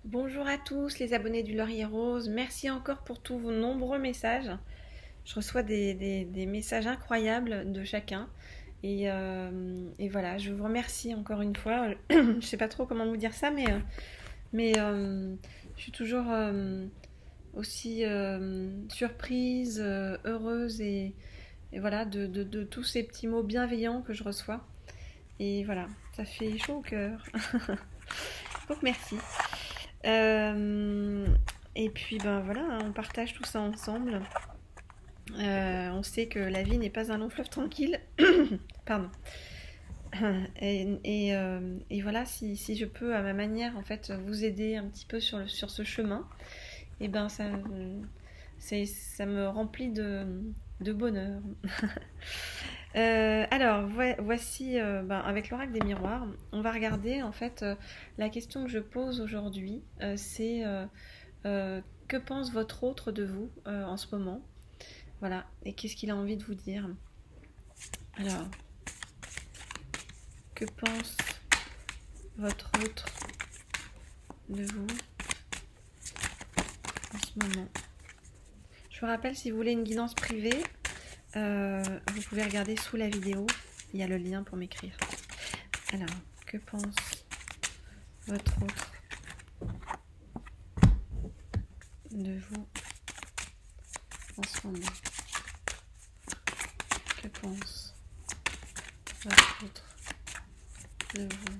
Bonjour à tous les abonnés du Laurier Rose, merci encore pour tous vos nombreux messages. Je reçois des messages incroyables de chacun et voilà, je vous remercie encore une fois. Je sais pas trop comment vous dire ça, mais je suis toujours aussi surprise, heureuse et voilà de tous ces petits mots bienveillants que je reçois. Et voilà, ça fait chaud au cœur. Donc merci. Euh, et puis ben voilà, hein, on partage tout ça ensemble. On sait que la vie n'est pas un long fleuve tranquille. Pardon. Et voilà, si je peux à ma manière en fait vous aider un petit peu sur ce chemin, et ben ça me remplit de bonheur. Alors voici ben, avec l'oracle des miroirs, on va regarder en fait la question que je pose aujourd'hui, c'est que pense votre autre de vous en ce moment? Voilà, et qu'est-ce qu'il a envie de vous dire? Alors, que pense votre autre de vous en ce moment? Je vous rappelle, si vous voulez une guidance privée, vous pouvez regarder sous la vidéo, il y a le lien pour m'écrire. Alors, que pense votre autre de vous en ce moment? Que pense votre autre de vous?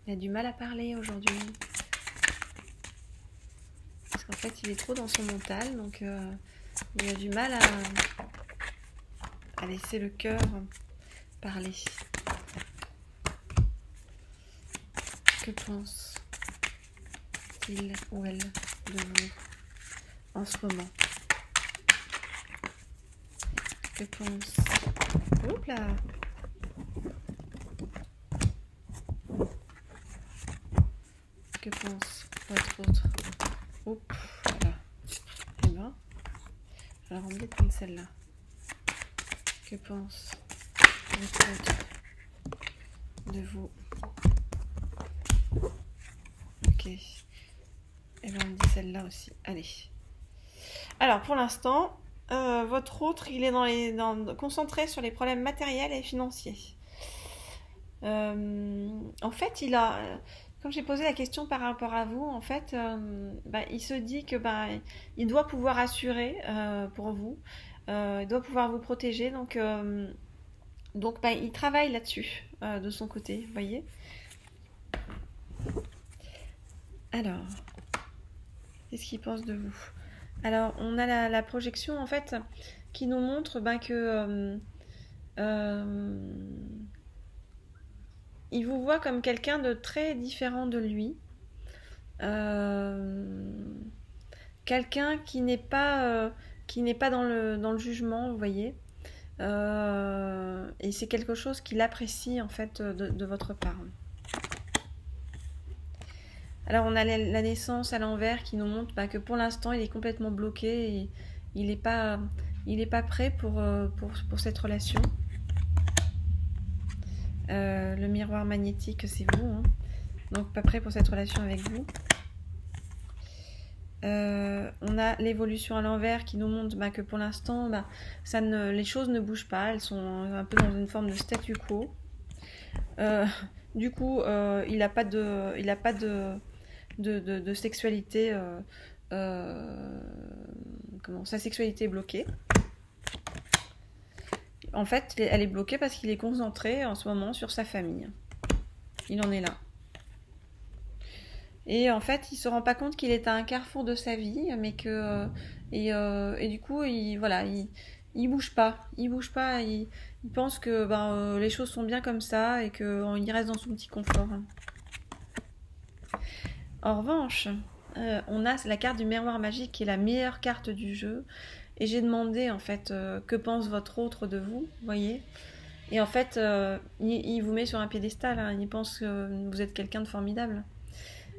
Il a du mal à parler aujourd'hui. Parce qu'en fait, il est trop dans son mental, donc il a du mal à laisser le cœur parler. Que pense-t-il ou elle de vous en ce moment? Que pense... Oups là! Que pense votre autre? Oups, voilà. Eh ben, alors on va prendre celle-là. Que pense votre autre de vous? Ok. Et ben on dit celle-là aussi. Allez. Alors pour l'instant, votre autre, il est concentré sur les problèmes matériels et financiers. En fait, quand j'ai posé la question par rapport à vous, en fait, il se dit que il doit pouvoir assurer pour vous, il doit pouvoir vous protéger, donc il travaille là-dessus de son côté, vous voyez. Alors, qu'est-ce qu'il pense de vous? Alors, on a la projection en fait qui nous montre que il vous voit comme quelqu'un de très différent de lui. Quelqu'un qui n'est pas dans le jugement, vous voyez. Et c'est quelque chose qu'il apprécie en fait de votre part. Alors on a la naissance à l'envers qui nous montre que pour l'instant il est complètement bloqué et il n'est pas prêt pour cette relation. Le miroir magnétique, c'est vous, hein. Donc pas prêt pour cette relation avec vous. On a l'évolution à l'envers qui nous montre que pour l'instant les choses ne bougent pas, elles sont un peu dans une forme de statu quo. Du coup il n'a pas de sexualité, sa sexualité est bloquée. En fait, elle est bloquée parce qu'il est concentré en ce moment sur sa famille. Il en est là. Et en fait, il se rend pas compte qu'il est à un carrefour de sa vie, mais que et du coup, il bouge pas. Il bouge pas. Il pense que les choses sont bien comme ça et qu'il reste dans son petit confort. En revanche, on a la carte du miroir magique qui est la meilleure carte du jeu. Et j'ai demandé en fait que pense votre autre de vous, voyez. Et en fait, il vous met sur un piédestal, hein, il pense que vous êtes quelqu'un de formidable.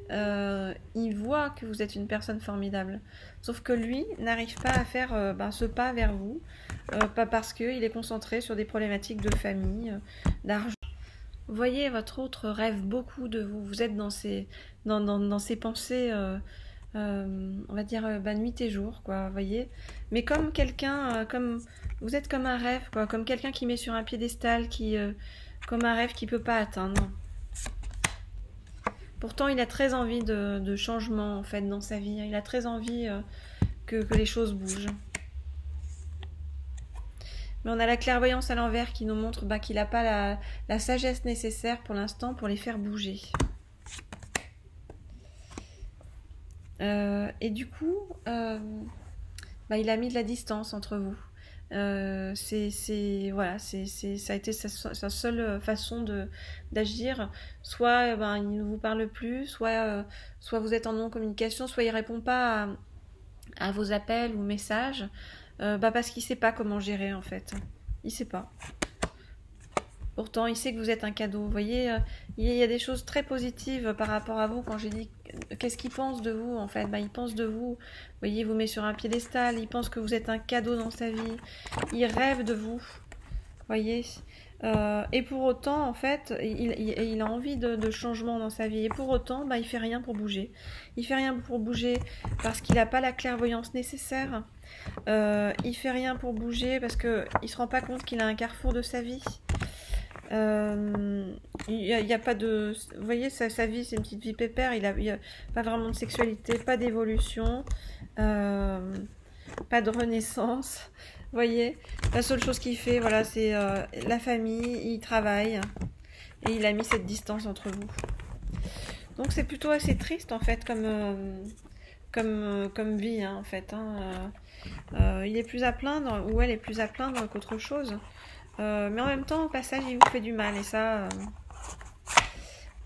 Il voit que vous êtes une personne formidable. Sauf que lui n'arrive pas à faire ce pas vers vous, pas parce qu'il est concentré sur des problématiques de famille, d'argent. Vous voyez, votre autre rêve beaucoup de vous. Vous êtes dans ses pensées, on va dire, nuit et jour, quoi, vous voyez. Mais comme quelqu'un, vous êtes comme un rêve, quoi, comme quelqu'un qui met sur un piédestal, comme un rêve qu'il peut pas atteindre. Pourtant, il a très envie de changement, en fait, dans sa vie. Il a très envie que les choses bougent. Mais on a la clairvoyance à l'envers qui nous montre qu'il n'a pas la sagesse nécessaire pour l'instant pour les faire bouger. Et du coup, il a mis de la distance entre vous. Voilà, ça a été sa seule façon d'agir. Soit il ne vous parle plus, soit vous êtes en non-communication, soit il répond pas à vos appels ou messages. Parce qu'il sait pas comment gérer en fait. Il sait pas. Pourtant, il sait que vous êtes un cadeau. Vous voyez, il y a des choses très positives par rapport à vous. Quand j'ai dit qu'est-ce qu'il pense de vous en fait, il pense de vous. Vous voyez, il vous met sur un piédestal. Il pense que vous êtes un cadeau dans sa vie. Il rêve de vous. Vous voyez. Et pour autant, en fait, il a envie de changement dans sa vie. Et pour autant, il fait rien pour bouger. Il fait rien pour bouger parce qu'il n'a pas la clairvoyance nécessaire. Il fait rien pour bouger parce qu'il se rend pas compte qu'il a un carrefour de sa vie. Il y a pas de... Vous voyez, sa vie, c'est une petite vie pépère. Il y a pas vraiment de sexualité, pas d'évolution, pas de renaissance. Vous voyez, la seule chose qu'il fait, voilà, c'est la famille, il travaille et il a mis cette distance entre vous. Donc c'est plutôt assez triste en fait comme vie en fait. Il est plus à plaindre, ou elle est plus à plaindre qu'autre chose. Mais en même temps, au passage, il vous fait du mal et ça,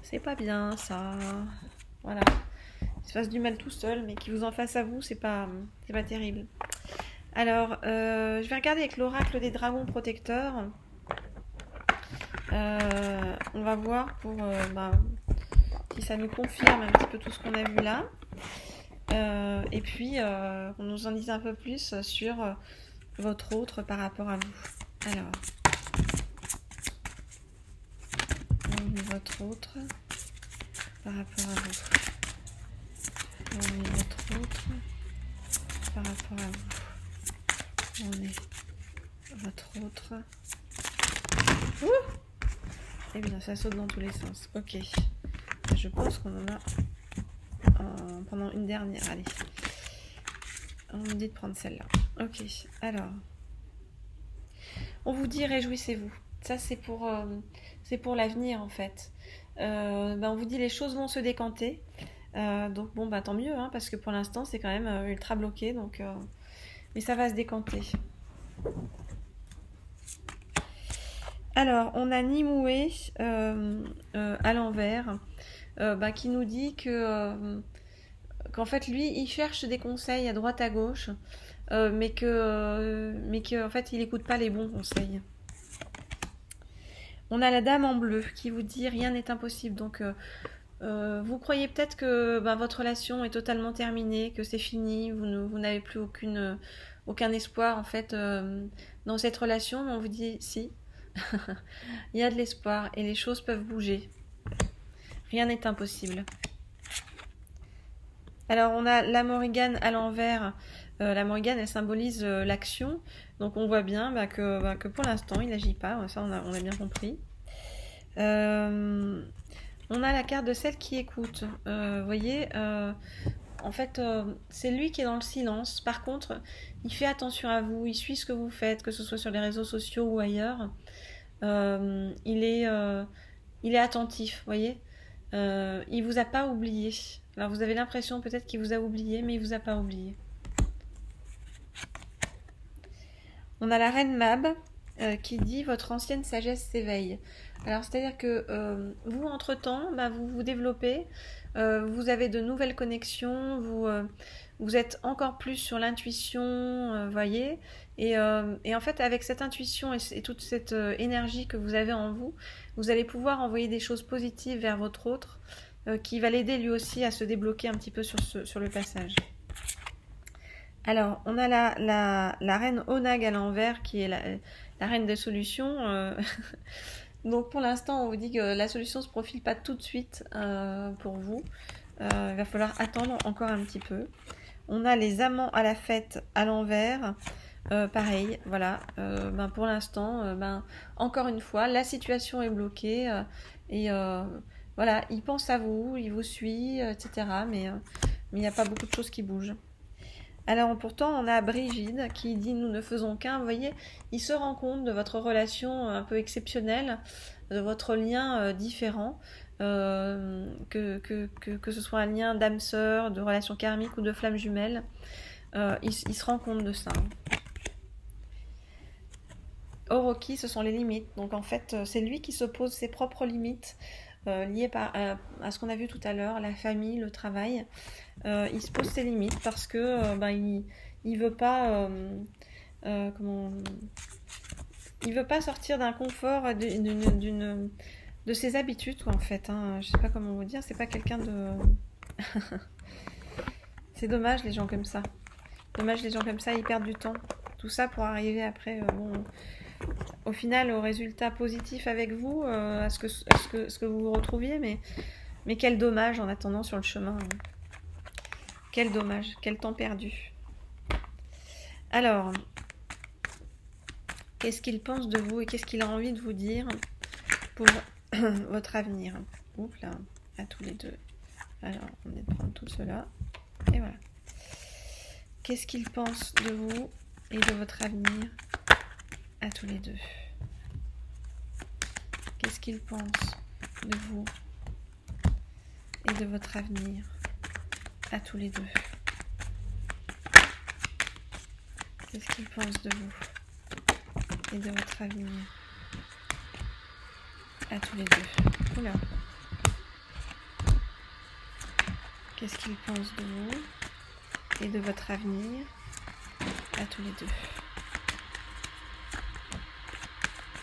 c'est pas bien ça. Voilà. Il se fasse du mal tout seul, mais qu'il vous en fasse à vous, c'est pas terrible. Alors, je vais regarder avec l'oracle des dragons protecteurs. On va voir pour si ça nous confirme un petit peu tout ce qu'on a vu là. Et puis, on nous en dise un peu plus sur votre autre par rapport à vous. Alors, on met votre autre par rapport à vous. On met votre autre par rapport à vous. On est votre autre. Ouh! Eh bien, ça saute dans tous les sens. Ok. Je pense qu'on en a pendant une dernière. Allez. On me dit de prendre celle-là. Ok. Alors. On vous dit réjouissez-vous. Ça, c'est pour l'avenir, en fait. On vous dit les choses vont se décanter. Donc, tant mieux, parce que pour l'instant, c'est quand même ultra bloqué. Donc... mais ça va se décanter. Alors, on a Nimue à l'envers qui nous dit qu'en fait, lui, il cherche des conseils à droite à gauche, mais que en fait, il n'écoute pas les bons conseils. On a la dame en bleu qui vous dit rien n'est impossible. Donc, vous croyez peut-être que votre relation est totalement terminée, que c'est fini, vous n'avez plus aucun espoir en fait dans cette relation, mais on vous dit si, il y a de l'espoir et les choses peuvent bouger. Rien n'est impossible. Alors on a la Morrigan à l'envers. La Morrigan, elle symbolise l'action, donc on voit bien que pour l'instant il n'agit pas, ça on a bien compris. On a la carte de celle qui écoute. Vous voyez, en fait, c'est lui qui est dans le silence. Par contre, il fait attention à vous, il suit ce que vous faites, que ce soit sur les réseaux sociaux ou ailleurs. Il est attentif, vous voyez. Il vous a pas oublié. Alors vous avez l'impression peut-être qu'il vous a oublié, mais il vous a pas oublié. On a la reine Mab qui dit votre ancienne sagesse s'éveille. Alors c'est-à-dire que vous entre-temps, vous vous développez, vous avez de nouvelles connexions, vous êtes encore plus sur l'intuition, voyez, et en fait avec cette intuition et toute cette énergie que vous avez en vous, vous allez pouvoir envoyer des choses positives vers votre autre qui va l'aider lui aussi à se débloquer un petit peu sur le passage. Alors, on a la reine Onag à l'envers, qui est la reine des solutions. Donc pour l'instant, on vous dit que la solution se profile pas tout de suite pour vous. Il va falloir attendre encore un petit peu. On a les amants à la fête à l'envers. Pareil, voilà. Pour l'instant, encore une fois, la situation est bloquée. Et voilà, il pense à vous, il vous suit, etc. Mais il n'y a pas beaucoup de choses qui bougent. Alors pourtant, on a Brigide qui dit « Nous ne faisons qu'un ». Vous voyez, il se rend compte de votre relation un peu exceptionnelle, de votre lien différent, que ce soit un lien d'âme sœur, de relation karmique ou de flamme jumelle. Il se rend compte de ça. Oroki, ce sont les limites. Donc en fait, c'est lui qui se pose ses propres limites liées à ce qu'on a vu tout à l'heure, la famille, le travail. Il se pose ses limites parce que il veut pas il veut pas sortir d'un confort de ses habitudes quoi, en fait. Hein. Je sais pas comment vous dire. C'est pas quelqu'un de c'est dommage les gens comme ça. Dommage les gens comme ça, ils perdent du temps. Tout ça pour arriver après au final au résultat positif avec vous, à ce que vous vous retrouviez, mais quel dommage en attendant sur le chemin. Quel dommage, quel temps perdu. Alors, qu'est-ce qu'il pense de vous et qu'est-ce qu'il a envie de vous dire pour votre avenir? Oups là, à tous les deux. Alors, on va prendre tout cela. Et voilà. Qu'est-ce qu'il pense de vous et de votre avenir à tous les deux? Qu'est-ce qu'il pense de vous et de votre avenir à tous les deux? Qu'est-ce qu'il pense de vous et de votre avenir à tous les deux? Oula. Qu'est-ce qu'il pense de vous et de votre avenir à tous les deux?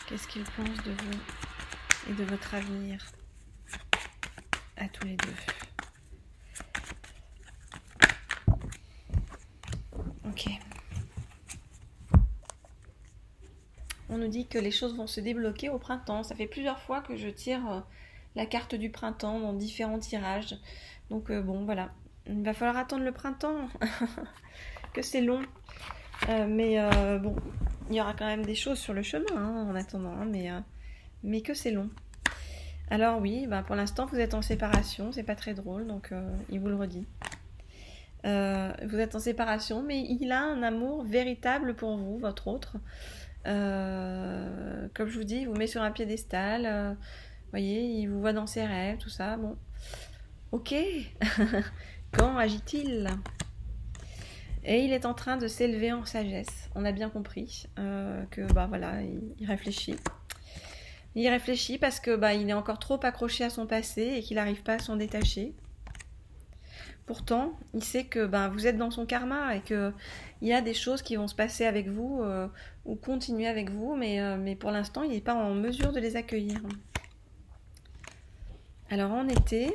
Qu'est-ce qu'il pense de vous et de votre avenir à tous les deux? Ok. On nous dit que les choses vont se débloquer au printemps. Ça fait plusieurs fois que je tire la carte du printemps dans différents tirages. Donc bon, voilà. Il va falloir attendre le printemps. Que c'est long. Mais bon, il y aura quand même des choses sur le chemin en attendant. Mais que c'est long. Alors oui, pour l'instant, vous êtes en séparation. C'est pas très drôle, donc il vous le redit. Vous êtes en séparation, mais il a un amour véritable pour vous, votre autre. Comme je vous dis, il vous met sur un piédestal. Vous voyez, il vous voit dans ses rêves, tout ça. Bon, ok. Quand agit-il? Et il est en train de s'élever en sagesse. On a bien compris que voilà, il réfléchit. Il réfléchit parce que il est encore trop accroché à son passé et qu'il n'arrive pas à s'en détacher. Pourtant, il sait que vous êtes dans son karma et qu'il y a des choses qui vont se passer avec vous ou continuer avec vous, mais pour l'instant, il n'est pas en mesure de les accueillir. Alors, en été,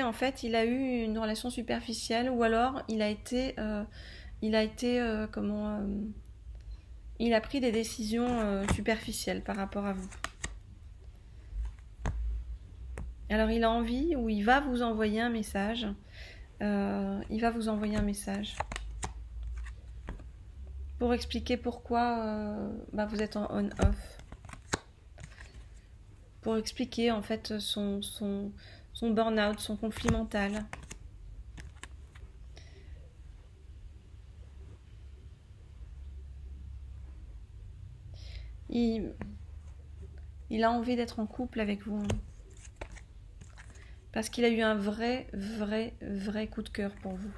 en fait, il a eu une relation superficielle ou alors il a pris des décisions superficielles par rapport à vous. Alors il a envie ou il va vous envoyer un message. Pour expliquer pourquoi vous êtes en on-off. Pour expliquer en fait son burn-out, son conflit mental. Il a envie d'être en couple avec vous. Parce qu'il a eu un vrai coup de cœur pour vous.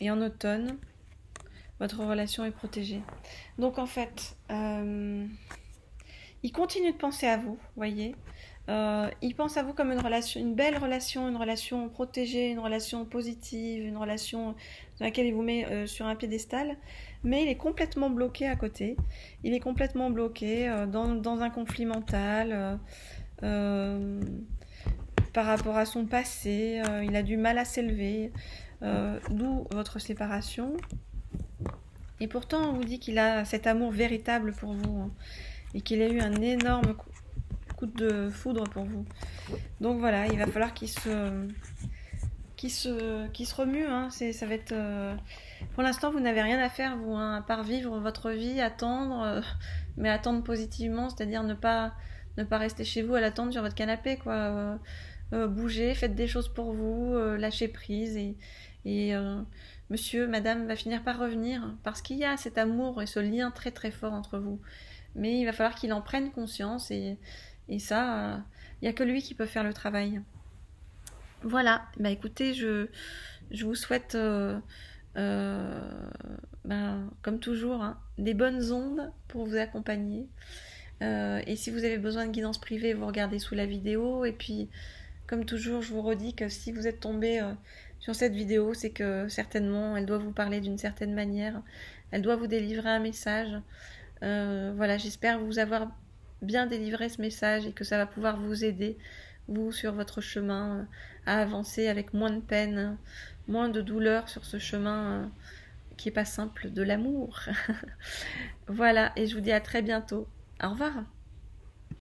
Et en automne, votre relation est protégée. Donc en fait, il continue de penser à vous, voyez. Il pense à vous comme une belle relation, une relation protégée, une relation positive, une relation dans laquelle il vous met sur un piédestal. Mais il est complètement bloqué à côté. Il est complètement bloqué dans un conflit mental. Par rapport à son passé, il a du mal à s'élever. d'où votre séparation. Et pourtant, on vous dit qu'il a cet amour véritable pour vous, hein, et qu'il a eu un énorme coup de foudre pour vous. Donc voilà, il va falloir qu'il se remue, hein. Ça va être... Pour l'instant, vous n'avez rien à faire, vous, hein, à part vivre votre vie, attendre, mais attendre positivement, c'est-à-dire ne pas rester chez vous à l'attendre sur votre canapé, quoi. Bougez, faites des choses pour vous, lâchez prise, et monsieur, madame va finir par revenir, parce qu'il y a cet amour et ce lien très très fort entre vous. Mais il va falloir qu'il en prenne conscience, et ça, il n'y a que lui qui peut faire le travail. Voilà, bah écoutez, je vous souhaite, comme toujours, hein, des bonnes ondes pour vous accompagner. Et si vous avez besoin de guidance privée, vous regardez sous la vidéo. Et puis, comme toujours, je vous redis que si vous êtes tombé sur cette vidéo, c'est que certainement elle doit vous parler d'une certaine manière. Elle doit vous délivrer un message. Voilà, j'espère vous avoir bien délivré ce message et que ça va pouvoir vous aider, vous, sur votre chemin, à avancer avec moins de peine, moins de douleur sur ce chemin qui n'est pas simple, de l'amour. Voilà, et je vous dis à très bientôt. Au revoir.